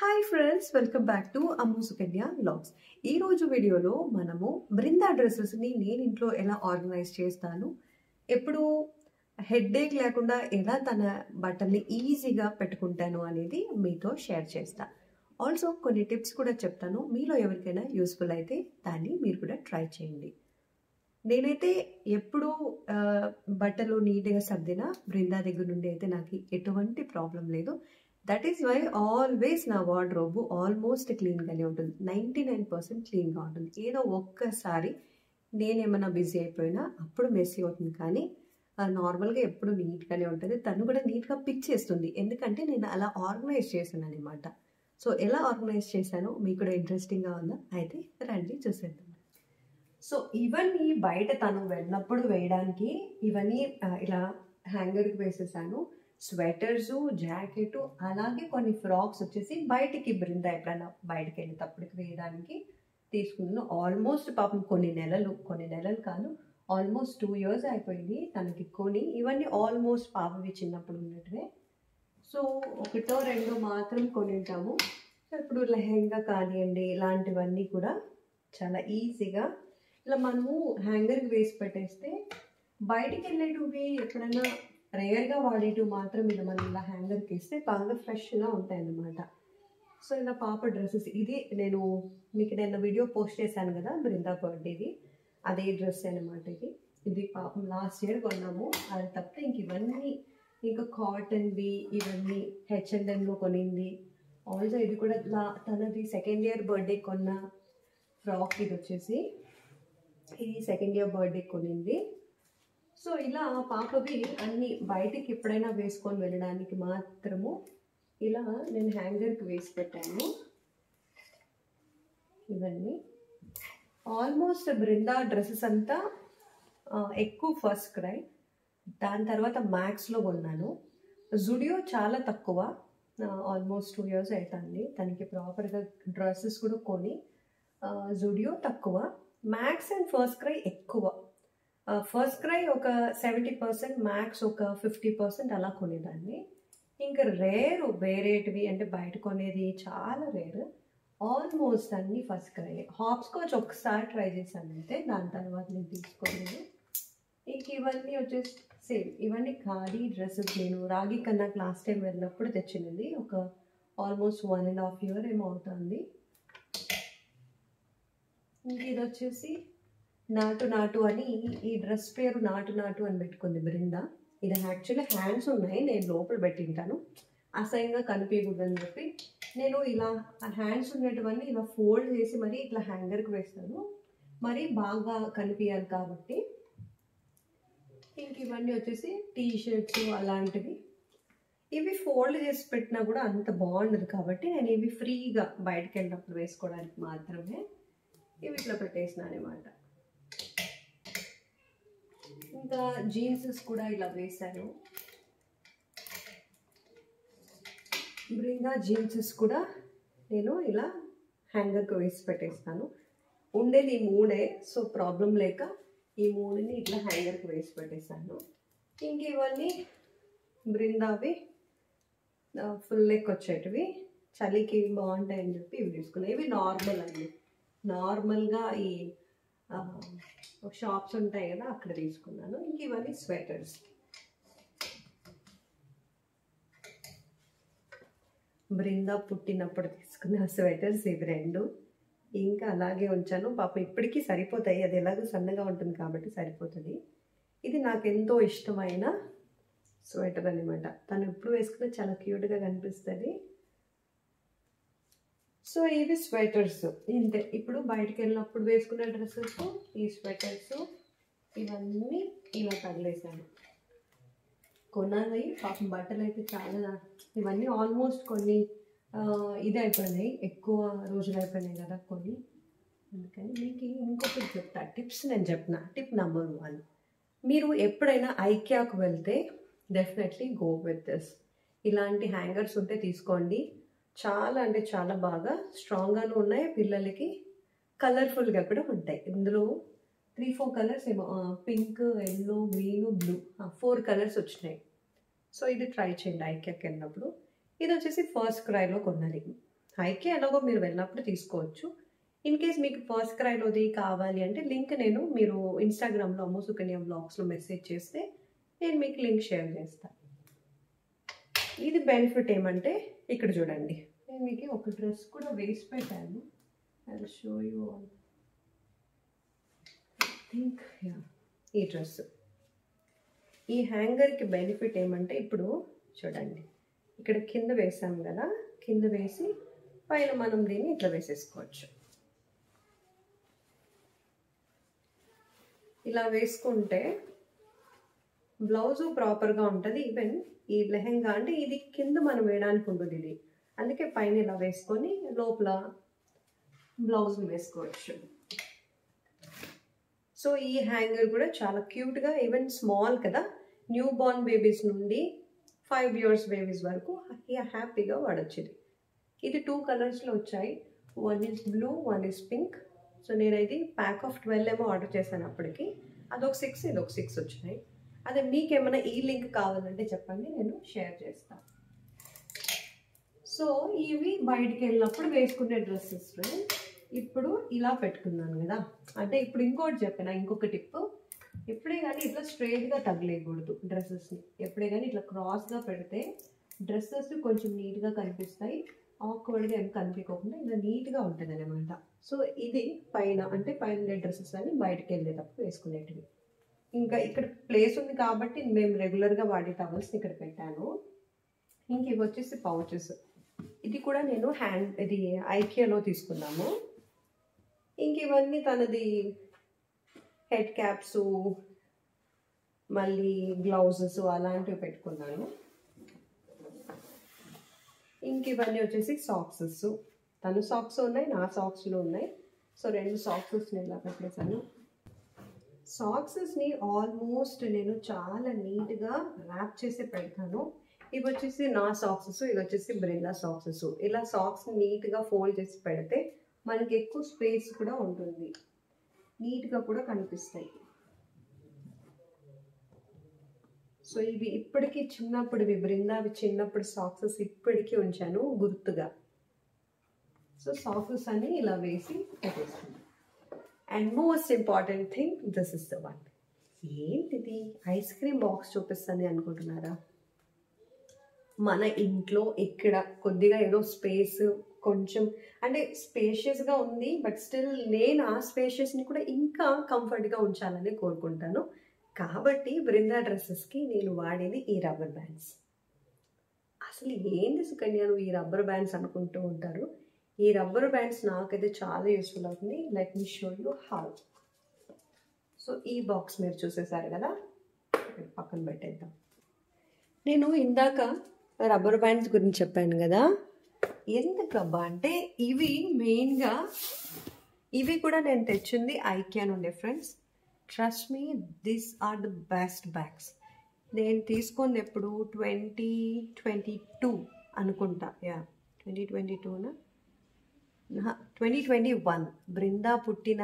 Hi friends, welcome back to Ammu Sukanya vlogs. ఈ రోజు వీడియోలో మనము బృందా డ్రెస్సెస్ని నేను ఇంట్లో ఎలా ఆర్గనైజ్ చేస్తాను, ఎప్పుడు హెడ్ఏక్ లేకుండా ఎలా తన బట్టల్ని ఈజీగా పెట్టుకుంటాను అనేది మీతో షేర్ చేస్తా. ఆల్సో కొన్ని టిప్స్ కూడా చెప్తాను. మీలో ఎవరికైనా యూస్ఫుల్ అయితే దాన్ని మీరు కూడా ట్రై చేయండి. నేనైతే ఎప్పుడూ బట్టలు నీట్గా సర్దిన బృందా దగ్గర నుండి అయితే నాకు ఎటువంటి ప్రాబ్లం లేదు. దట్ ఈస్ వై ఆల్వేస్ నా వార్డ్రోబ్ ఆల్మోస్ట్ క్లీన్గానే ఉంటుంది. 99% క్లీన్గా ఉంటుంది. ఏదో ఒక్కసారి నేనేమన్నా బిజీ అయిపోయినా అప్పుడు మెస్సీ అవుతుంది, కానీ నార్మల్గా ఎప్పుడు నీట్గానే ఉంటుంది. తను కూడా నీట్గా పిక్ చేస్తుంది, ఎందుకంటే నేను అలా ఆర్గనైజ్ చేశాను అనమాట. సో ఎలా ఆర్గనైజ్ చేశానో మీకు కూడా ఇంట్రెస్టింగ్గా ఉందా? అయితే రండి చూసేద్దాం. సో ఇవన్నీ బయట తను వెళ్ళినప్పుడు వేయడానికి ఇవన్నీ ఇలా హ్యాంగర్కి వేసేసాను. స్వెటర్స్, జాకెట్, అలాగే కొన్ని ఫ్రాక్స్ వచ్చేసి బయటికి బృందా ఎప్పుడైనా బయటకు వెళ్ళేటప్పటికి వేయడానికి తీసుకున్నాను. ఆల్మోస్ట్ పాపం కొన్ని నెలలు కాదు, ఆల్మోస్ట్ 2 years అయిపోయింది తనకి కొని. ఇవన్నీ ఆల్మోస్ట్ పాపవి చిన్నప్పుడు ఉన్నట్టువే. సో ఒకటో రెండో మాత్రం కొనింటాము. సో ఇప్పుడు లెహెంగా కానివ్వండి, ఇలాంటివన్నీ కూడా చాలా ఈజీగా ఇలా మనము హ్యాంగర్కి వేసి పెట్టేస్తే బయటికి వెళ్ళేటివి ఎప్పుడైనా రేర్గా వాడేటివి మాత్రం ఇలా మనం ఇలా హ్యాంగర్కి వేస్తే బాగా ఫ్రెష్గా ఉంటాయి అన్నమాట. సో ఇలా పాప డ్రెస్సెస్, ఇది నేను మీకు నిన్న వీడియో పోస్ట్ చేశాను కదా బృందా బర్త్డేది, అదే డ్రెస్ అనమాట. ఇది పాపం లాస్ట్ ఇయర్ కొన్నాము. అది తప్ప ఇంక ఇవన్నీ ఇంకా కాటన్వి, ఇవన్నీ H&Mలో కొనింది. ఆల్సో ఇది కూడా తనది 2nd year బర్త్డే కొన్న ఫ్రాక్. ఇది వచ్చేసి ఇది 2nd year బర్త్డే కొనింది. సో ఇలా పాపవి అన్నీ బయటికి ఎప్పుడైనా వేసుకొని వెళ్ళడానికి మాత్రము ఇలా నేను హ్యాంగర్కి వేసి పెట్టాను. ఇవన్నీ ఆల్మోస్ట్ బృందా డ్రెస్సెస్ అంతా ఎక్కువ ఫస్ట్ క్రై, దాని తర్వాత మ్యాక్స్లో కొన్నాను. జుడియో చాలా తక్కువ, ఆల్మోస్ట్ 2 years అవుతుంది తనకి ప్రాపర్గా డ్రెస్సెస్ కూడా కొని. జుడియో తక్కువ, మ్యాక్స్ అండ్ ఫస్ట్ క్రై ఎక్కువ. ఫస్ట్ క్రై ఒక 70%, మ్యాక్స్ ఒక 50% అలా కొనేదాన్ని. ఇంకా రేరు వేరేటివి అంటే బయట కొనేది చాలా రేరు. ఆల్మోస్ట్ అన్నీ ఫస్ట్ క్రై. హాప్స్కాచ్ ఒకసారి ట్రై చేశాను అయితే, దాని తర్వాత నేను తీసుకోలేదు. ఇంక ఇవన్నీ వచ్చేసి సేమ్, ఇవన్నీ ఖాళీ డ్రెస్సెస్. నేను రాగి కన్నా లాస్ట్ టైం వెళ్ళినప్పుడు తెచ్చినది, ఒక ఆల్మోస్ట్ 1.5 year ఏమో అవుతుంది. ఇంక ఇది వచ్చేసి నాటు అని, ఈ డ్రెస్ పేరు నాటు అని పెట్టుకుంది బృందా. ఇది యాక్చువల్లీ హ్యాండ్స్ ఉన్నాయి, నేను లోపల పెట్టింటాను అసహ్యంగా కనిపించకూడదని చెప్పి నేను ఇలా హ్యాండ్స్ ఉన్నటువన్నీ ఇలా ఫోల్డ్ చేసి మరీ ఇట్లా హ్యాంగర్కి వేస్తాను, మరీ బాగా కనిపించాలి కాబట్టి. ఇంక ఇవన్నీ వచ్చేసి టీ-షర్ట్స్ అలాంటివి. ఇవి ఫోల్డ్ చేసి పెట్టినా కూడా అంత బాగుండదు కాబట్టి నేను ఇవి ఫ్రీగా బయటకు వెళ్ళినప్పుడు వేసుకోవడానికి మాత్రమే ఇవి ఇట్లా పెట్టేసినాను అనమాట. ఇంకా జీన్సెస్ కూడా ఇలా వేసాను. బృందా జీన్సెస్ కూడా నేను ఇలా హ్యాంగర్కి వేసి పెట్టేస్తాను. ఉండేది 3, సో ప్రాబ్లం లేక ఈ 3ని ఇట్లా హ్యాంగర్కి వేసి పెట్టేస్తాను. ఇంక ఇవన్నీ బృందావి ఫుల్ లెక్ వచ్చేటివి, చలికి బాగుంటాయని చెప్పి ఇవి తీసుకున్నాయి. ఇవి నార్మల్ అండి, నార్మల్గా ఈ షాప్స్ ఉంటాయి కదా అక్కడ తీసుకున్నాను. ఇంక ఇవన్నీ స్వెటర్స్. బృందా పుట్టినప్పుడు తీసుకున్న స్వెటర్స్ ఇవి 2, ఇంకా అలాగే ఉంచాను. పాప ఇప్పటికీ సరిపోతాయి, అది ఎలాగో సన్నగా ఉంటుంది కాబట్టి సరిపోతుంది. ఇది నాకు ఎంతో ఇష్టమైన స్వెటర్ అనమాట. తను ఎప్పుడు వేసుకున్న చాలా క్యూట్గా కనిపిస్తుంది. సో ఇవి స్వెటర్స్ ఇంతే. ఇప్పుడు బయటకు వెళ్ళినప్పుడు వేసుకునే డ్రెస్సెస్, ఈ స్వెటర్స్ ఇవన్నీ ఇలా తగిలేసాను. కొన్నాయి పాపం బట్టలు అయితే చాలా, ఇవన్నీ ఆల్మోస్ట్ కొన్ని ఇది అయిపోయినాయి, ఎక్కువ రోజులు అయిపోయినాయి కదా కొన్ని. అందుకని మీకు ఇంకొకటి చెప్తా, టిప్స్ నేను చెప్పిన. టిప్ నెంబర్ 1, మీరు ఎప్పుడైనా ఐకియాకు వెళ్తే డెఫినెట్లీ గో విత్ దిస్. ఇలాంటి హ్యాంగర్స్ ఉంటే తీసుకోండి. చాలా అంటే చాలా బాగా స్ట్రాంగ్గాను ఉన్నాయి, పిల్లలకి కలర్ఫుల్గా కూడా ఉంటాయి. ఇందులో 3-4 కలర్స్ ఏమో, pink, yellow, green, blue, 4 colours వచ్చినాయి. సో ఇది ట్రై చేయండి ఐకియాకి వెళ్ళినప్పుడు. ఇది వచ్చేసి ఫస్ట్ క్రైలో కొన్నది. హైకే ఎలాగో మీరు వెళ్ళినప్పుడు తీసుకోవచ్చు. ఇన్ కేస్ మీకు ఫస్ట్ క్రైలోది కావాలి అంటే లింక్ నేను మీరు ఇన్స్టాగ్రామ్లో అమ్ము సుకన్య బ్లాగ్స్లో మెసేజ్ చేస్తే నేను మీకు లింక్ షేర్ చేస్తాను. ఇది బెనిఫిట్ ఏమంటే ఇక్కడ చూడండి, నేను మీకు ఒక డ్రెస్ కూడా వేసి పెట్టాను. I will show you all. Think ఈ డ్రెస్, ఈ హ్యాంగర్కి బెనిఫిట్ ఏమంటే ఇప్పుడు చూడండి, ఇక్కడ కింద వేసాం కదా, కింద వేసి పైన మనం దీన్ని ఇట్లా వేసేసుకోవచ్చు. ఇలా వేసుకుంటే బ్లౌజు ప్రాపర్గా ఉంటుంది. ఈవెన్ ఈ లెహెంగా అంటే ఇది కింద మనం వేయడానికి ఉంటుంది ఇది, అందుకే పైన ఇలా వేసుకొని లోపల బ్లౌజ్ని వేసుకోవచ్చు. సో ఈ హ్యాంగర్ కూడా చాలా క్యూట్గా, ఈవెన్ స్మాల్ కదా, న్యూ బోర్న్ బేబీస్ నుండి 5 years బేబీస్ వరకు హ్యాపీగా వాడచ్చు. ఇది 2 కలర్స్లో వచ్చాయి. 1 is blue, 1 is pink. So నేనైతే ప్యాక్ ఆఫ్ 12 ఏమో ఆర్డర్ చేశాను అప్పటికి. అదొక 6, ఇదొక 6 వచ్చినాయి. అదే మీకేమైనా ఈ లింక్ కావాలంటే చెప్పండి, నేను షేర్ చేస్తాను. సో ఇవి బయటికి వెళ్ళినప్పుడు వేసుకునే డ్రెస్సెస్. ఇప్పుడు ఇలా పెట్టుకున్నాను కదా, అంటే ఇప్పుడు ఇంకోటి చెప్పిన ఇంకొక టిప్, ఎప్పుడే కానీ ఇట్లా స్ట్రైట్గా తగిలేయకూడదు డ్రెస్సెస్ని. ఎప్పుడే కానీ ఇట్లా క్రాస్గా పెడితే డ్రెస్సెస్ కొంచెం నీట్గా కనిపిస్తాయి, ఆక్వర్డ్గా ఏం కనిపించకుండా ఇలా నీట్గా ఉంటుంది అనమాట. సో ఇది పైన అంటే పైన డ్రెస్సెస్ అని బయటకు వెళ్ళేటప్పుడు వేసుకునేటివి. ఇంకా ఇక్కడ ప్లేస్ ఉంది కాబట్టి మేము రెగ్యులర్గా వాడే టవల్స్ని ఇక్కడ పెట్టాను. ఇంక ఇవి వచ్చేసి పౌచెస్. ఇది కూడా నేను ఇది ఐకియాలో తీసుకున్నాము. ఇంక ఇవన్నీ తనది హెడ్ క్యాప్స్, మళ్ళీ గ్లౌజెస్ అలాంటివి పెట్టుకున్నాను. ఇంక ఇవన్నీ వచ్చేసి సాక్సెస్. తను సాక్స్ ఉన్నాయి, నా సాక్స్లో ఉన్నాయి. సో 2 సాక్సెస్ని ఇలా పెట్టేసాను. సాక్సెస్ని ఆల్మోస్ట్ నేను చాలా నీట్గా ర్యాప్ చేసి పెడతాను. ఇవి వచ్చేసి నా సాక్సెస్, ఇది వచ్చేసి బ్రిందా సాక్సెస్. ఇలా సాక్స్ నీట్గా ఫోల్డ్ చేసి పెడితే మనకి ఎక్కువ స్పేస్ కూడా ఉంటుంది, నీట్గా కూడా కనిపిస్తాయి. సో ఇవి ఇప్పటికీ చిన్నప్పుడు బృందావి చిన్నప్పుడు సాక్సెస్ ఇప్పటికీ ఉంచాను గుర్తుగా. సో సాక్సెస్ అని ఇలా వేసి పెట్టేస్తాను. And most important thing, this is the one. ఏంటిది ఐస్ క్రీమ్ బాక్స్ చూపిస్తుంది అనుకుంటున్నారా? మన ఇంట్లో ఇక్కడ కొద్దిగా ఏదో స్పేస్ కొంచెం అంటే స్పేషియస్గా ఉంది, బట్ స్టిల్ నేను ఆ స్పేషియస్ని కూడా ఇంకా కంఫర్ట్గా ఉంచాలని కోరుకుంటాను. కాబట్టి బృందా డ్రెస్సెస్కి నేను వాడేది ఈ రబ్బర్ బ్యాండ్స్. అసలు ఏంది సుకన్య నువ్వు ఈ రబ్బర్ బ్యాండ్స్ అనుకుంటూ ఉంటారు. ఈ రబ్బర్ బ్యాండ్స్ నాకైతే చాలా యూస్ఫుల్ అవుతుంది. Let me show you how. So ఈ బాక్స్ మీరు చూసేసారు కదా, పక్కన పెట్టేద్దాం. నేను ఇందాక రబ్బర్ బ్యాండ్స్ గురించి చెప్పాను కదా, ఎందుకబ్బా అంటే ఇవి మెయిన్గా ఇవి కూడా నేను తెచ్చింది ఐకియా నుండి friends. Trust me, this are the best bags. నేను తీసుకుంది ఎప్పుడు 2022 అనుకుంటా. 2022నా 2021 బృందా పుట్టిన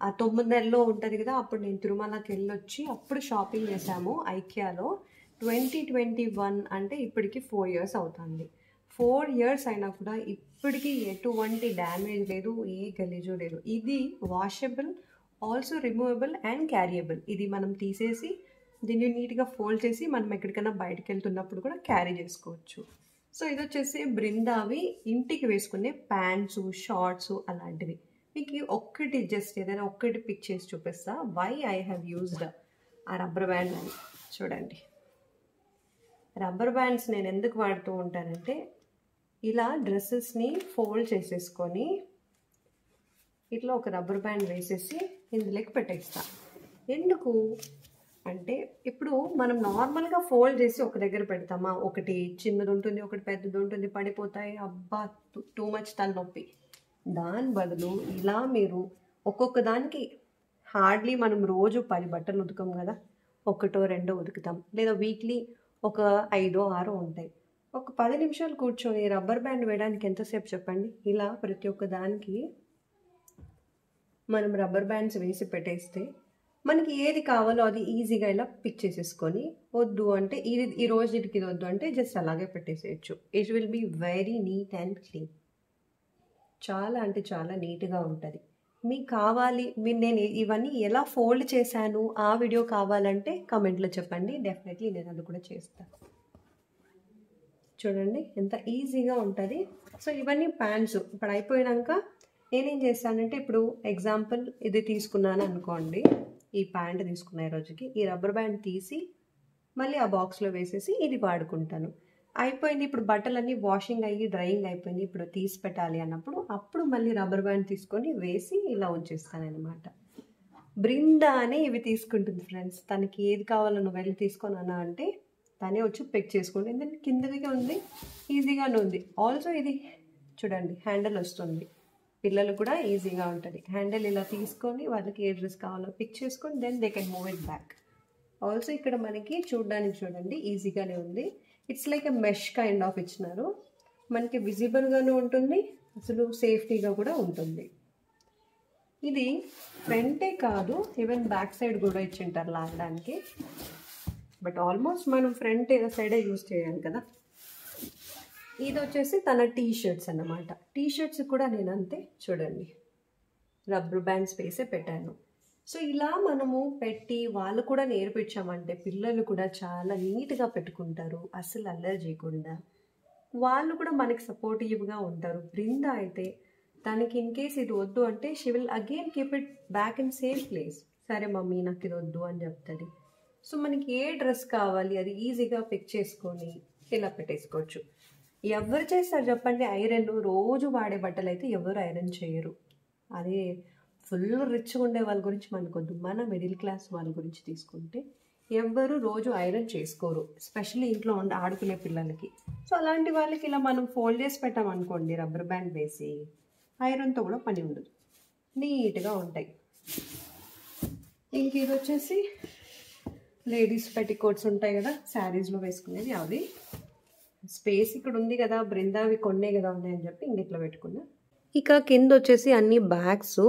ఆ 9 నెలల్లో ఉంటుంది కదా, అప్పుడు నేను తిరుమలకి వెళ్ళొచ్చి అప్పుడు షాపింగ్ చేశాము ఐకియాలో. 2021 అంటే ఇప్పటికి 4 years అవుతుంది. 4 years అయినా కూడా ఇప్పటికీ ఎటువంటి డ్యామేజ్ లేదు, ఏ గలీజు లేదు. ఇది వాషబుల్, ఆల్సో రిమూవబుల్ అండ్ క్యారియబుల్. ఇది మనం తీసేసి దీన్ని నీట్గా ఫోల్డ్ చేసి మనం ఎక్కడికైనా బయటకు వెళ్తున్నప్పుడు కూడా క్యారీ చేసుకోవచ్చు. సో ఇది వచ్చేసి బృందావి ఇంటికి వేసుకునే ప్యాంట్స్, షార్ట్స్ అలాంటివి. మీకు ఒక్కటి జస్ట్ ఏదైనా ఒక్కటి పిక్ చేసి చూపిస్తా వై ఐ హ్యావ్ యూజ్డ్ ఆ రబ్బర్ బ్యాండ్ అని. చూడండి, రబ్బర్ బ్యాండ్స్ నేను ఎందుకు వాడుతూ ఉంటానంటే ఇలా డ్రెస్సెస్ని ఫోల్డ్ చేసేసుకొని ఇట్లా ఒక రబ్బర్ బ్యాండ్ వేసేసి ఇందులోకి పెట్టేస్తా. ఎందుకు అంటే ఇప్పుడు మనం నార్మల్గా ఫోల్డ్ చేసి ఒక దగ్గర పెడతామా, ఒకటి చిన్నది ఉంటుంది, ఒకటి పెద్దది ఉంటుంది, పడిపోతాయి, అబ్బా టూ మచ్ తలనొప్పి. దాని బదులు ఇలా మీరు ఒక్కొక్క దానికి హార్డ్లీ మనం రోజు 10 బట్టలు ఉతుకం కదా, 1 2 ఉతుకుతాం, లేదా వీక్లీ ఒక 5 6 ఉంటాయి. ఒక 10 నిమిషాలు కూర్చొని రబ్బర్ బ్యాండ్ వేయడానికి ఎంతసేపు చెప్పండి. ఇలా ప్రతి ఒక్క దానికి మనం రబ్బర్ బ్యాండ్స్ వేసి పెట్టేస్తే మనకి ఏది కావాలో అది ఈజీగా ఇలా పిక్ చేసేసుకొని, వద్దు అంటే ఈ రోజుకి ఇది వద్దు అంటే జస్ట్ అలాగే పెట్టేసేయచ్చు. It will be very neat and clean. చాలా అంటే చాలా నీట్గా ఉంటుంది. మీకు కావాలి నేను ఇవన్నీ ఎలా ఫోల్డ్ చేశాను ఆ వీడియో కావాలంటే కమెంట్లో చెప్పండి, డెఫినెట్లీ నేను అది కూడా చేస్తాను. చూడండి ఎంత ఈజీగా ఉంటుంది. సో ఇవన్నీ ప్యాంట్స్ ఇప్పుడు అయిపోయాక నేనేం చేస్తానంటే, ఇప్పుడు ఎగ్జాంపుల్ ఇది తీసుకున్నాను అనుకోండి, ఈ ప్యాంట్ తీసుకున్న ఈ రోజుకి ఈ రబ్బర్ బ్యాండ్ తీసి మళ్ళీ ఆ బాక్స్లో వేసేసి ఇది వాడుకుంటాను. అయిపోయింది, ఇప్పుడు బట్టలన్నీ వాషింగ్ అయ్యి డ్రైయింగ్ అయిపోయింది, ఇప్పుడు తీసి పెట్టాలి అన్నప్పుడు అప్పుడు మళ్ళీ రబ్బర్ బ్యాండ్ తీసుకొని వేసి ఇలా ఉంచేస్తాను అనమాట. బృందా అని ఇవి తీసుకుంటుంది ఫ్రెండ్స్. తనకి ఏది కావాలో నువ్వు వెళ్ళి తీసుకొని అన్నా అంటే తనే వచ్చి పిక్ చేసుకుంటుంది. ఎందుకంటే కిందదిగా ఉంది, ఈజీగానే ఉంది. ఆల్సో ఇది చూడండి హ్యాండిల్ వస్తుంది, పిల్లలు కూడా ఈజీగా ఉంటుంది. హ్యాండిల్ ఇలా తీసుకొని వాళ్ళకి ఏ డ్రెస్ కావాలో పిక్ చేసుకొని then they can move it back. Also ఇక్కడ మనకి చూడడానికి చూడండి ఈజీగానే ఉంది. It's like a mesh kind of ఇచ్చినారు, మనకి విజిబుల్గానే ఉంటుంది, అసలు సేఫ్టీగా కూడా ఉంటుంది. ఇది ఫ్రంటే కాదు, ఈవెన్ బ్యాక్ సైడ్ కూడా ఇచ్చింటారు లాగడానికి. బట్ ఆల్మోస్ట్ మనం ఫ్రంట్ సైడే యూజ్ చేయాలి కదా. ఇది వచ్చేసి తన టీ షర్ట్స్ అన్నమాట. టీ షర్ట్స్ కూడా నేను అంతే చూడండి రబ్బర్ బ్యాండ్స్ వేసే పెట్టాను. సో ఇలా మనము పెట్టి వాళ్ళు కూడా నేర్పించామంటే పిల్లలు కూడా చాలా నీట్గా పెట్టుకుంటారు, అస్సలు అల్లరి చేయకుండా. వాళ్ళు కూడా మనకి సపోర్టివ్గా ఉంటారు. బృందా అయితే తనకి ఇన్ కేస్ ఇది వద్దు అంటే she will again keep it back in same place. సరే మమ్మీ నాకు ఇది వద్దు అని చెప్తుంది. సో మనకి ఏ డ్రెస్ కావాలి అది ఈజీగా పిక్ చేసుకొని ఇలా పెట్టేసుకోవచ్చు. ఎవరు చేస్తారు చెప్పండి ఐరన్? రోజు వాడే బట్టలు అయితే ఎవరు ఐరన్ చేయరు. అదే ఫుల్ రిచ్గా ఉండే వాళ్ళ గురించి మనకొద్దు, మన మిడిల్ క్లాస్ వాళ్ళ గురించి తీసుకుంటే ఎవ్వరు రోజు ఐరన్ చేసుకోరు, ఎస్పెషల్లీ ఇంట్లో ఆడుకునే పిల్లలకి. సో అలాంటి వాళ్ళకి ఇలా మనం ఫోల్డ్ చేసి పెట్టామనుకోండి రబ్బర్ బ్యాండ్ వేసి, ఐరన్తో కూడా పని ఉండదు, నీట్గా ఉంటాయి. ఇంక ఇది వచ్చేసి లేడీస్ పెట్టికోట్స్ ఉంటాయి కదా శారీస్లో వేసుకునేది, అవి స్పేస్ ఇక్కడ ఉంది కదా, బృందావి కొన్నే కదా ఉన్నాయని చెప్పి ఇంక ఇట్లా పెట్టుకున్నా. ఇక కింద వచ్చేసి అన్ని బ్యాగ్స్,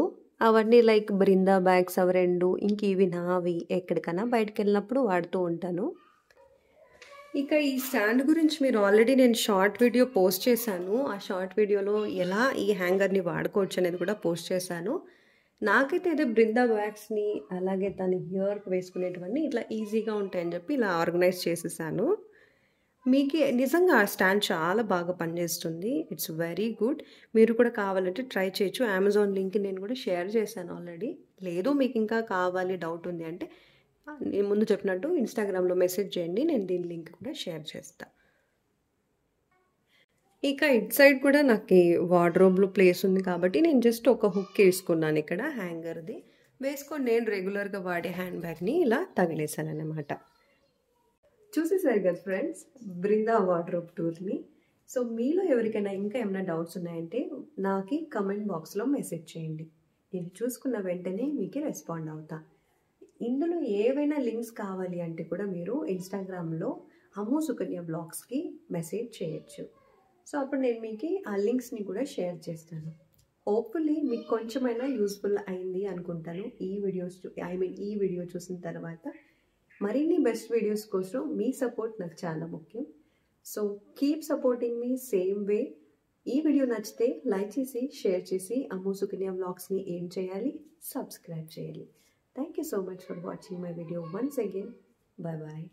అవన్నీ లైక్ బృందా బ్యాగ్స్ అవి 2. ఇంక ఇవి నావి, ఎక్కడికైనా బయటకు వెళ్ళినప్పుడు వాడుతూ ఉంటాను. ఇక ఈ స్టాండ్ గురించి మీరు ఆల్రెడీ నేను షార్ట్ వీడియో పోస్ట్ చేశాను. ఆ షార్ట్ వీడియోలో ఎలా ఈ హ్యాంగర్ని వాడుకోవచ్చు అనేది కూడా పోస్ట్ చేశాను. నాకైతే అదే బృందా బ్యాగ్స్ని అలాగే తన ఇయర్కి వేసుకునేటివన్నీ ఇట్లా ఈజీగా ఉంటాయని చెప్పి ఇలా ఆర్గనైజ్ చేసేసాను. మీకు నిజంగా ఆ స్టాండ్ చాలా బాగా పనిచేస్తుంది, ఇట్స్ వెరీ గుడ్. మీరు కూడా కావాలంటే ట్రై చేయొచ్చు. అమెజాన్ లింక్ నేను కూడా షేర్ చేశాను ఆల్రెడీ. లేదు మీకు ఇంకా కావాలి డౌట్ ఉంది అంటే నేను ముందు చెప్పినట్టు ఇన్స్టాగ్రామ్లో మెసేజ్ చేయండి, నేను దీని లింక్ కూడా షేర్ చేస్తాను. ఇక ఇట్ సైడ్ కూడా నాకు వార్డ్రోబ్లో ప్లేస్ ఉంది కాబట్టి నేను జస్ట్ ఒక హుక్ వేసుకున్నాను ఇక్కడ హ్యాంగర్ది, వేసుకొని నేను రెగ్యులర్గా వాడే హ్యాండ్ బ్యాగ్ని ఇలా తగిలేసాను అన్నమాట. చూసేసారు కదా ఫ్రెండ్స్ బృందా వార్డ్రోబ్ టూర్ని. సో మీలో ఎవరికైనా ఇంకా ఏమైనా డౌట్స్ ఉన్నాయంటే నాకు కమెంట్ బాక్స్లో మెసేజ్ చేయండి, నేను చూసుకున్న వెంటనే మీకు రెస్పాండ్ అవుతా. ఇందులో ఏవైనా లింక్స్ కావాలి అంటే కూడా మీరు ఇన్స్టాగ్రామ్లో అమ్ము సుకన్య బ్లాగ్స్కి మెసేజ్ చేయొచ్చు. సో అప్పుడు నేను మీకు ఆ లింక్స్ని కూడా షేర్ చేస్తాను. హోప్ఫుల్లీ మీకు కొంచెమైనా యూస్ఫుల్ అయింది అనుకుంటాను ఈ వీడియో చూసిన తర్వాత. మరిన్ని బెస్ట్ వీడియోస్ కోసం మీ సపోర్ట్ నాకు చాలా ముఖ్యం. సో కీప్ సపోర్టింగ్ మీ సేమ్ వే. ఈ వీడియో నచ్చితే లైక్ చేసి షేర్ చేసి అమ్ము సుకన్య వ్లాగ్స్ని ఏం చేయాలి, సబ్స్క్రైబ్ చేయాలి. Thank you so much for watching my video once again. Bye bye.